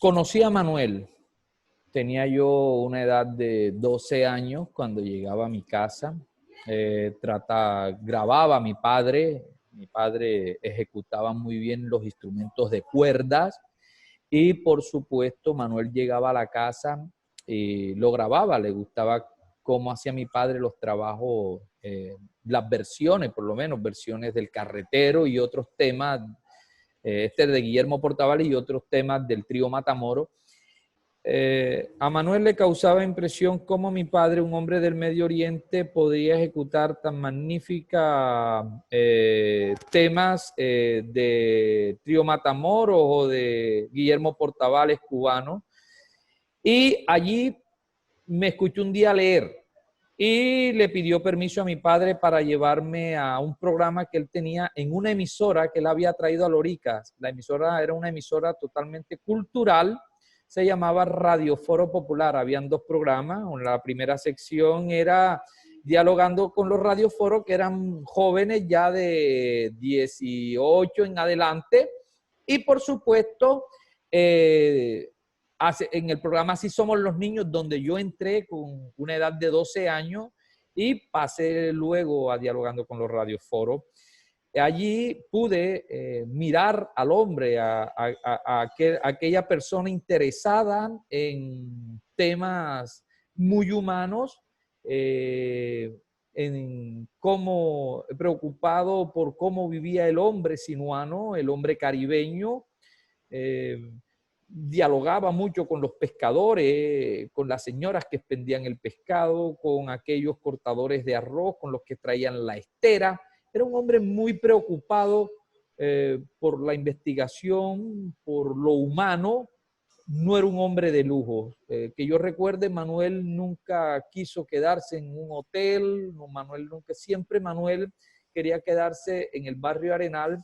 Conocí a Manuel. Tenía yo una edad de 12 años cuando llegaba a mi casa. Grababa a mi padre. Mi padre ejecutaba muy bien los instrumentos de cuerdas. Y por supuesto, Manuel llegaba a la casa y lo grababa. Le gustaba cómo hacía mi padre los trabajos, las versiones, por lo menos, versiones del Carretero y otros temas, de Guillermo Portavales y otros temas del trío Matamoros. A Manuel le causaba impresión cómo mi padre, un hombre del Medio Oriente, podía ejecutar tan magnífica temas de Trío Matamoros o de Guillermo Portavales cubano. Y allí me escuchó un día leer y le pidió permiso a mi padre para llevarme a un programa que él tenía en una emisora que él había traído a Loricas. La emisora era una emisora totalmente cultural. Se llamaba Radio Foro Popular. Habían dos programas. La primera sección era dialogando con los radioforos, que eran jóvenes ya de 18 en adelante. Y por supuesto, en el programa Así Somos los Niños, donde yo entré con una edad de 12 años y pasé luego a dialogando con los radioforos. Allí pude mirar al hombre, a aquella persona interesada en temas muy humanos, en cómo, preocupado por cómo vivía el hombre sinuano, el hombre caribeño. Dialogaba mucho con los pescadores, con las señoras que expendían el pescado, con aquellos cortadores de arroz, con los que traían la estera. Era un hombre muy preocupado por la investigación, por lo humano. No era un hombre de lujo. Que yo recuerde, Manuel nunca quiso quedarse en un hotel. No, Manuel quería quedarse en el barrio Arenal,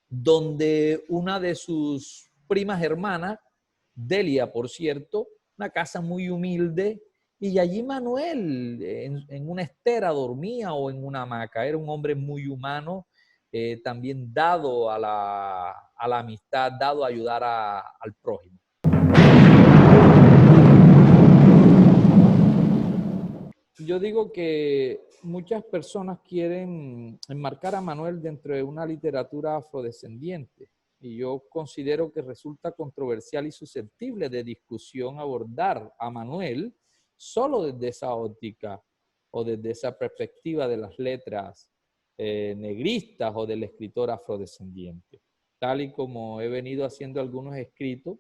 donde una de sus primas hermanas, Delia, por cierto, una casa muy humilde, y allí Manuel en una estera dormía o en una hamaca. Era un hombre muy humano, también dado a la amistad, dado a ayudar al prójimo. Yo digo que muchas personas quieren enmarcar a Manuel dentro de una literatura afrodescendiente, y yo considero que resulta controversial y susceptible de discusión abordar a Manuel solo desde esa óptica o desde esa perspectiva de las letras negristas o del escritor afrodescendiente. Tal y como he venido haciendo algunos escritos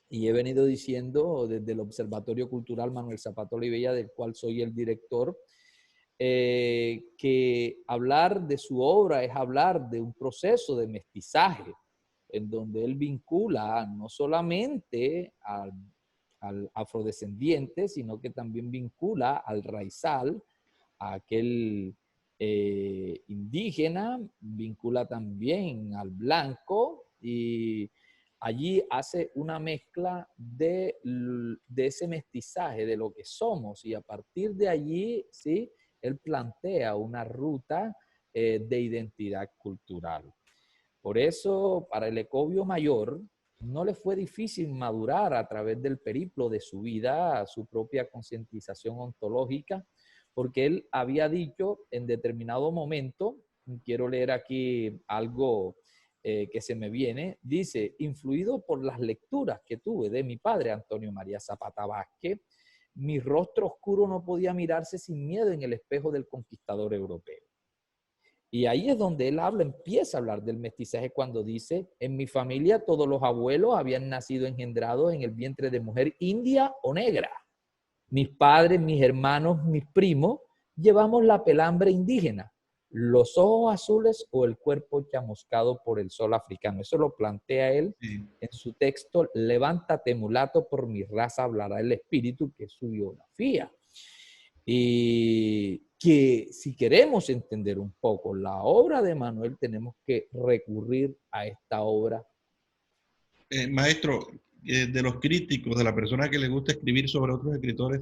y he venido diciendo desde el Observatorio Cultural Manuel Zapata Olivella, del cual soy el director, que hablar de su obra es hablar de un proceso de mestizaje, en donde él vincula no solamente al afrodescendiente, sino que también vincula al raizal, a aquel indígena, vincula también al blanco, y allí hace una mezcla de ese mestizaje, de lo que somos, y a partir de allí, ¿sí?, él plantea una ruta de identidad cultural. Por eso, para el Ecovio Mayor, no le fue difícil madurar a través del periplo de su vida, su propia concientización ontológica, porque él había dicho en determinado momento, quiero leer aquí algo que se me viene, dice: influido por las lecturas que tuve de mi padre, Antonio María Zapata Vázquez, mi rostro oscuro no podía mirarse sin miedo en el espejo del conquistador europeo. Y ahí es donde él empieza a hablar del mestizaje cuando dice: en mi familia todos los abuelos habían nacido engendrados en el vientre de mujer india o negra. Mis padres, mis hermanos, mis primos, llevamos la pelambre indígena, los ojos azules o el cuerpo chamuscado por el sol africano. Eso lo plantea él en su texto Levántate, mulato, por mi raza hablará el espíritu, que es su biografía. Y que si queremos entender un poco la obra de Manuel, tenemos que recurrir a esta obra. Maestro, de los críticos, de la persona que le gusta escribir sobre otros escritores,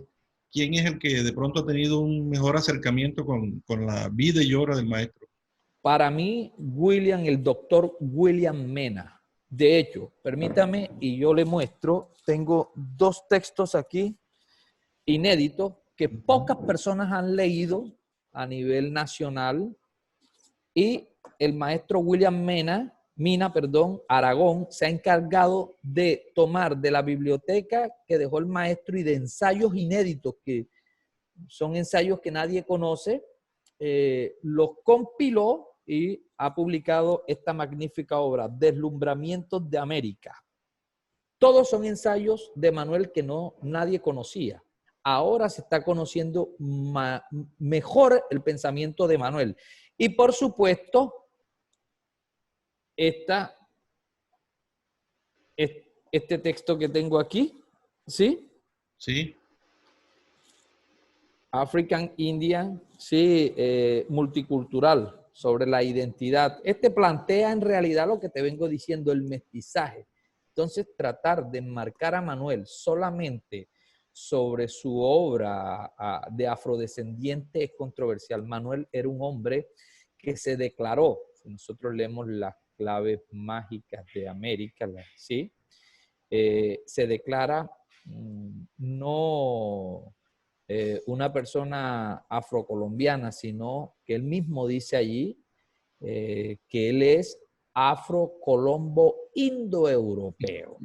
¿quién es el que de pronto ha tenido un mejor acercamiento con la vida y obra del maestro? Para mí, el doctor William Mena. De hecho, permítame y yo le muestro, tengo dos textos aquí inéditos que pocas personas han leído a nivel nacional y el maestro William Mina, Aragón, se ha encargado de tomar de la biblioteca que dejó el maestro y de ensayos inéditos, que son ensayos que nadie conoce, los compiló y ha publicado esta magnífica obra, Deslumbramientos de América. Todos son ensayos de Manuel que nadie conocía. Ahora se está conociendo mejor el pensamiento de Manuel. Y por supuesto, este texto que tengo aquí, ¿sí? Sí. African Indian, sí, multicultural, sobre la identidad. Este plantea en realidad lo que te vengo diciendo, el mestizaje. Entonces, tratar de enmarcar a Manuel solamente sobre su obra de afrodescendiente es controversial. Manuel era un hombre que se declaró, si nosotros leemos las claves mágicas de América, ¿sí? Se declara no una persona afrocolombiana, sino que él mismo dice allí que él es afrocolombo indoeuropeo.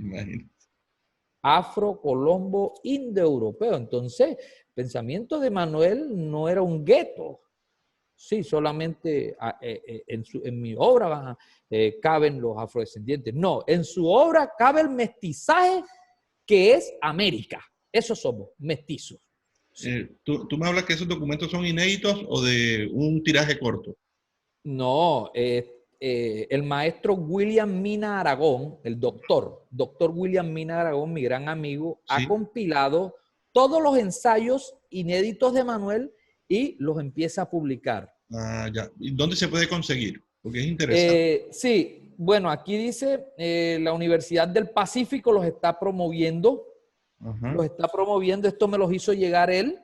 Afrocolombo indoeuropeo. Entonces, el pensamiento de Manuel no era un gueto. Sí, solamente en mi obra caben los afrodescendientes. No, en su obra cabe el mestizaje que es América. Esos somos, mestizos. Sí. ¿Tú me hablas que esos documentos son inéditos o de un tiraje corto? No, el maestro William Mina Aragón, el doctor William Mina Aragón, mi gran amigo, Sí. ha compilado todos los ensayos inéditos de Manuel y los empieza a publicar. Ah, ya. ¿Y dónde se puede conseguir? Porque es interesante. Sí, bueno, aquí dice la Universidad del Pacífico los está promoviendo. Ajá. Los está promoviendo, esto me los hizo llegar él.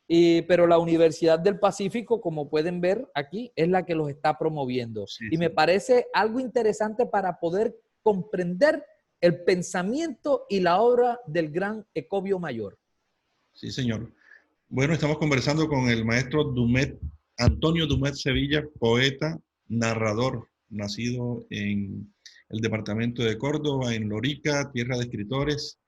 Pero la Universidad del Pacífico, como pueden ver aquí, es la que los está promoviendo. Sí, y me parece algo interesante para poder comprender el pensamiento y la obra del gran Ecovio Mayor. Sí, señor. Bueno, estamos conversando con el maestro Dumet, Antonio Dumet Sevilla, poeta, narrador, nacido en el departamento de Córdoba, en Lorica, tierra de escritores.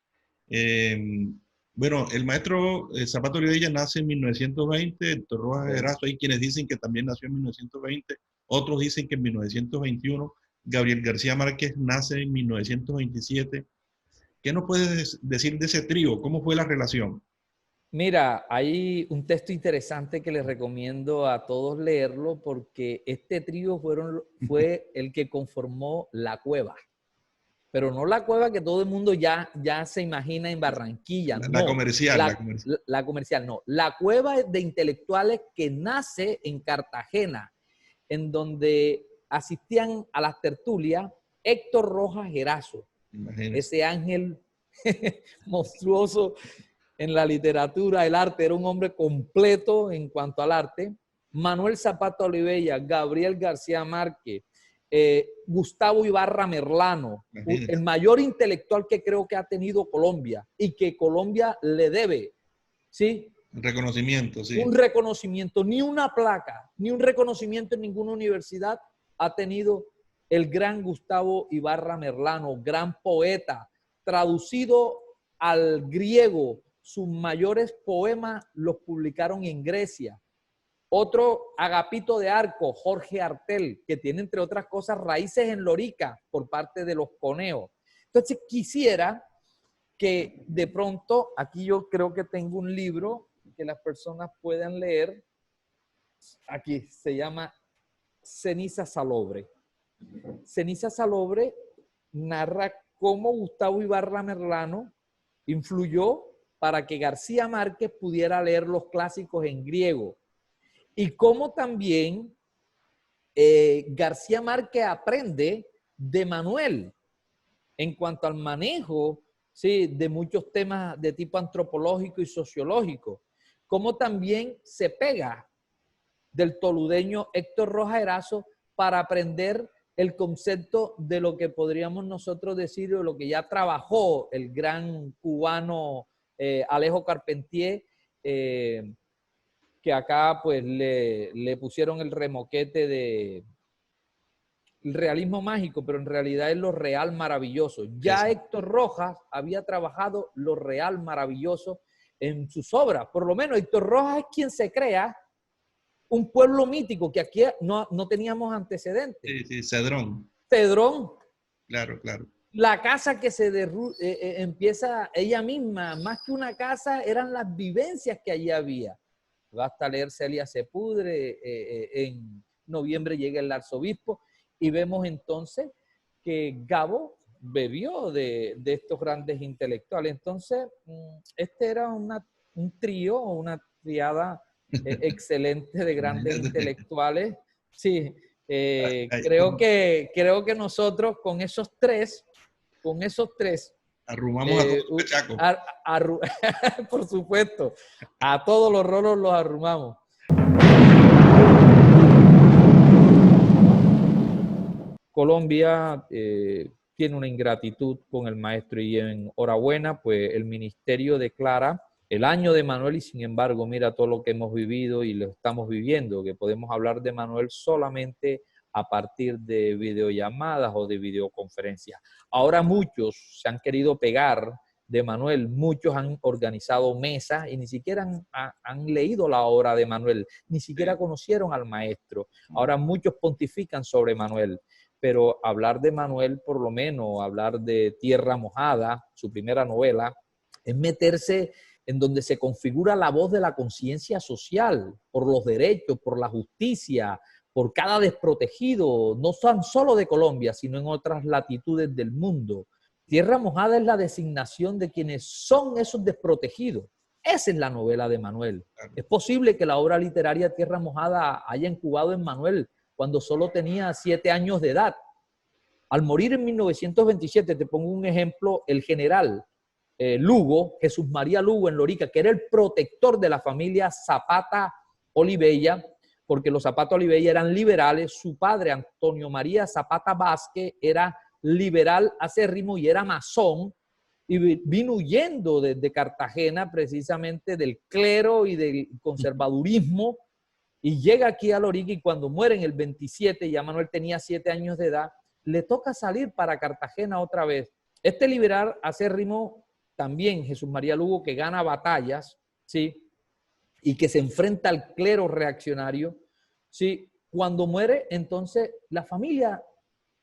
Bueno, el maestro Zapato Olivella nace en 1920, Héctor Rojas Erazo, hay quienes dicen que también nació en 1920, otros dicen que en 1921, Gabriel García Márquez nace en 1927. ¿Qué nos puedes decir de ese trío? ¿Cómo fue la relación? Mira, hay un texto interesante que les recomiendo a todos leerlo porque este trío fue el que conformó La Cueva. Pero no la cueva que todo el mundo ya se imagina en Barranquilla, no. La comercial. La comercial, no. La cueva de intelectuales que nace en Cartagena, en donde asistían a las tertulias Héctor Rojas Erazo, ese ángel monstruoso en la literatura, el arte, era un hombre completo en cuanto al arte. Manuel Zapata Olivella, Gabriel García Márquez, Gustavo Ibarra Merlano, el mayor intelectual que creo que ha tenido Colombia y que Colombia le debe, ¿sí? Reconocimiento, sí. Un reconocimiento, ni una placa, ni un reconocimiento en ninguna universidad ha tenido el gran Gustavo Ibarra Merlano, gran poeta, traducido al griego. Sus mayores poemas los publicaron en Grecia. Otro, Agapito de Arco, Jorge Artel, que tiene, entre otras cosas, raíces en Lorica por parte de los coneos. Entonces, quisiera que de pronto, aquí yo creo que tengo un libro que las personas puedan leer. Aquí se llama Ceniza Salobre. Ceniza Salobre narra cómo Gustavo Ibarra Merlano influyó para que García Márquez pudiera leer los clásicos en griego. Y cómo también García Márquez aprende de Manuel en cuanto al manejo, ¿sí?, de muchos temas de tipo antropológico y sociológico. Cómo también se pega del toludeño Héctor Rojas Erazo para aprender el concepto de lo que podríamos nosotros decir, o lo que ya trabajó el gran cubano Alejo Carpentier, que acá pues le pusieron el remoquete de el realismo mágico, pero en realidad es lo real maravilloso. Ya Héctor Rojas había trabajado lo real maravilloso en sus obras. Por lo menos Héctor Rojas es quien se crea un pueblo mítico que aquí no teníamos antecedentes. Sí, sí, Cedrón. Cedrón. Claro, claro. La casa que se empieza ella misma, más que una casa, eran las vivencias que allí había. Basta leer Celia se pudre, en noviembre llega el arzobispo, y vemos entonces que Gabo bebió de estos grandes intelectuales. Entonces, este era un trío, una triada excelente de grandes intelectuales. Sí, creo que nosotros con esos tres, arrumamos a todos los pechacos. Por supuesto, a todos los rolos los arrumamos. Colombia tiene una ingratitud con el maestro, y enhorabuena, pues el ministerio declara el año de Manuel, y sin embargo, mira todo lo que hemos vivido y lo estamos viviendo, que podemos hablar de Manuel solamente a partir de videollamadas o de videoconferencias. Ahora muchos se han querido pegar de Manuel, muchos han organizado mesas y ni siquiera han leído la obra de Manuel, ni siquiera conocieron al maestro. Ahora muchos pontifican sobre Manuel. Pero hablar de Manuel, por lo menos, hablar de Tierra Mojada, su primera novela, es meterse en donde se configura la voz de la conciencia social, por los derechos, por la justicia, por cada desprotegido, no tan solo de Colombia, sino en otras latitudes del mundo. Tierra Mojada es la designación de quienes son esos desprotegidos. Esa es la novela de Manuel. Es posible que la obra literaria Tierra Mojada haya incubado en Manuel cuando solo tenía 7 años de edad. Al morir en 1927, te pongo un ejemplo, el general Lugo, Jesús María Lugo en Lorica, que era el protector de la familia Zapata Olivella, porque los Zapata Olivella eran liberales, su padre, Antonio María Zapata Vázquez, era liberal acérrimo y era masón, y vino huyendo desde Cartagena precisamente del clero y del conservadurismo, y llega aquí a Lorica, y cuando muere en el 27, ya Manuel tenía 7 años de edad, le toca salir para Cartagena otra vez. Este liberal acérrimo también, Jesús María Lugo, que gana batallas, ¿sí? Y que se enfrenta al clero reaccionario, ¿sí? Cuando muere, entonces la familia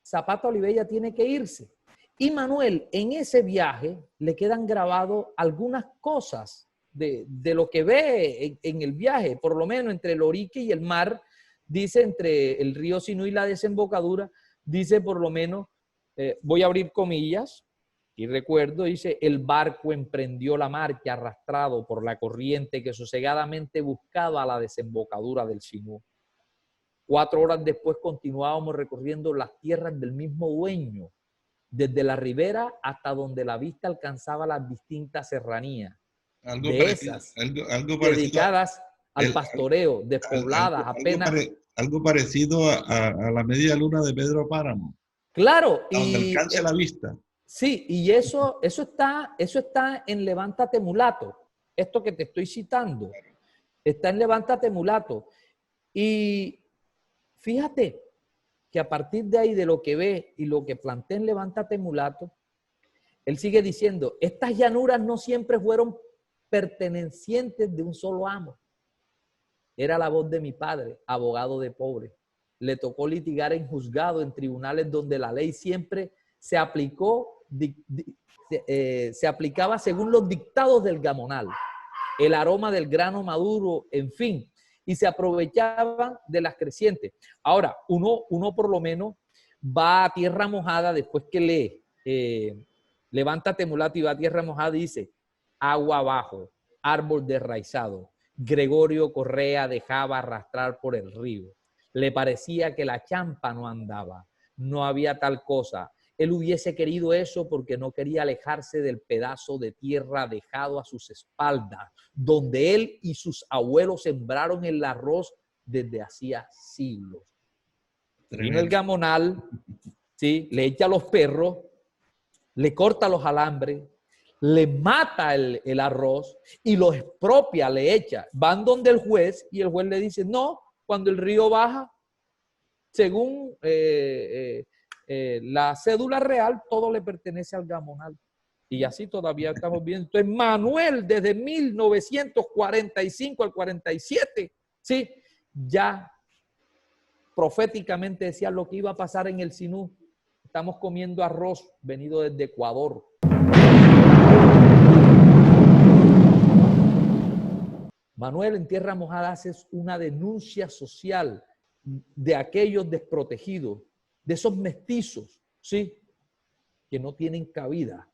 Zapata Olivella tiene que irse. Y Manuel, en ese viaje, le quedan grabadas algunas cosas de lo que ve en el viaje, por lo menos entre Lorica y el mar, dice, entre el río Sinú y la desembocadura, dice por lo menos, voy a abrir comillas, y recuerdo, dice, el barco emprendió la marcha arrastrado por la corriente que sosegadamente buscaba la desembocadura del Sinú. 4 horas después continuábamos recorriendo las tierras del mismo dueño, desde la ribera hasta donde la vista alcanzaba las distintas serranías. Algo dedicadas al pastoreo, despobladas, apenas. Algo parecido a la media luna de Pedro Páramo. Claro. Donde alcance la vista. Sí, y eso está en Levántate Mulato. Esto que te estoy citando está en Levántate Mulato. Y fíjate que a partir de ahí, de lo que ve y lo que plantea en Levántate Mulato, él sigue diciendo, estas llanuras no siempre fueron pertenecientes de un solo amo. Era la voz de mi padre, abogado de pobres. Le tocó litigar en juzgado, en tribunales donde la ley siempre se aplicó, se aplicaba según los dictados del gamonal, el aroma del grano maduro, en fin, y se aprovechaban de las crecientes. Ahora, uno por lo menos va a Tierra Mojada después que lee Levántate Mulato y va a Tierra Mojada y dice, agua abajo, árbol desraizado, Gregorio Correa dejaba arrastrar por el río. Le parecía que la champa no andaba, no había tal cosa. Él hubiese querido eso porque no quería alejarse del pedazo de tierra dejado a sus espaldas, donde él y sus abuelos sembraron el arroz desde hacía siglos. Vino el gamonal, ¿sí? Le echa a los perros, le corta los alambres, le mata el arroz y lo expropia, le echa. Van donde el juez y el juez le dice, no, cuando el río baja, según la cédula real, todo le pertenece al gamonal. Y así todavía estamos viendo. Entonces, Manuel, desde 1945 al 47, ¿sí? Ya proféticamente decía lo que iba a pasar en el Sinú. Estamos comiendo arroz venido desde Ecuador. Manuel en Tierra Mojada hace una denuncia social de aquellos desprotegidos, de esos mestizos, ¿sí? Que no tienen cabida.